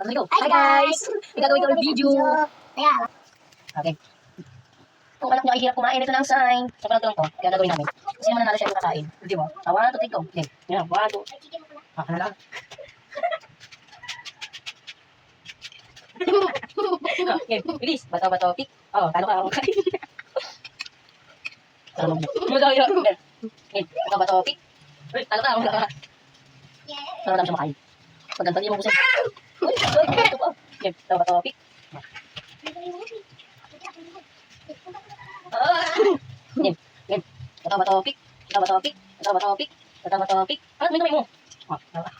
Hi guys! May gagawin ko ng video. Kaya, Okay. Kung anak niyo ay hirap kumain, ito na ang sign. Sa panatulong ko, kaya gagawin namin. Kasi naman nanalo siya yung kakain. Di ba? 1, 2, 3, go. Okay. Yan, 1, 2. Ano lang. Okay, bilis. Bato, bato, pick. Oh, talo ka akong kain. Talo mo. Magawa yun. Okay, bato, bato, pick. Talo ka akong kain. Talo lang siya makain. Pagkanta niya mo gusto. Uy, ito po. Okay, bato, bato, pick. Game, game. Bato, bato, pick. Bato, bato, pick. Bato, bato, pick. Bato, bato, pick. Ano, may mo? Oh, talo ka.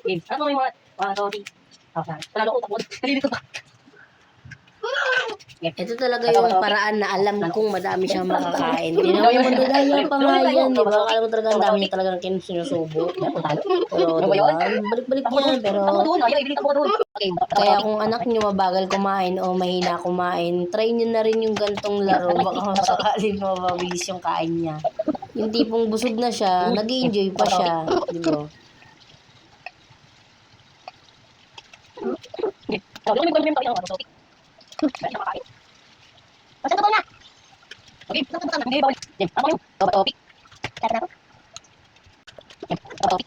Game. Ano may mga? 1, 2, 3. Okay. Panalo ko, tapos. Nalilito pa. Ito talaga yung paraan na alam kong madami siyang makakain. Tinawa mo doon lang pa nga yan, di ba? Alam mo talaga ang dami niya talagang sinusubo. Pero diba, balik-balik yan. Pero kaya kung anak niyo mabagal kumain o mahina kumain, try niyo na rin yung gantong laro. Baka masakaling mababilis yung kain niya. Yung tipong busog na siya, nag-i-enjoy pa siya. Di ba? Basta totoo na. Okay, basta hindi bawal. Game, ako yung topic. Tara na ako. Game, topic.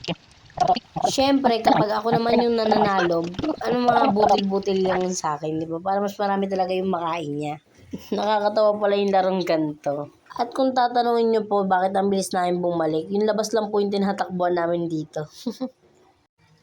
Game, topic. Siyempre, kapag ako naman yung nananalo, ano mga butil-butil lang sa akin, di ba? Para mas marami talaga yung makain niya. Nakakatawa pala yung larong ganito. At kung tatanungin nyo po bakit ang bilis namin bumalik, yung labas lang po yung tinatakbuhan namin dito.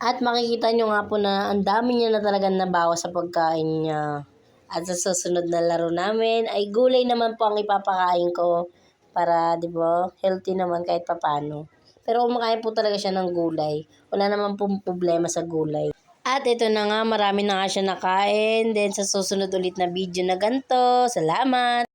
At makikita nyo nga po na ang dami niya na talagang nabawas sa pagkain niya. At sa susunod na laro namin ay gulay naman po ang ipapakain ko para, di ba, healthy naman kahit papano. Pero kumakain po talaga siya ng gulay. Wala naman po problema sa gulay. At ito na nga, marami na nga siya nakain. Then sa susunod ulit na video na ganito. Salamat!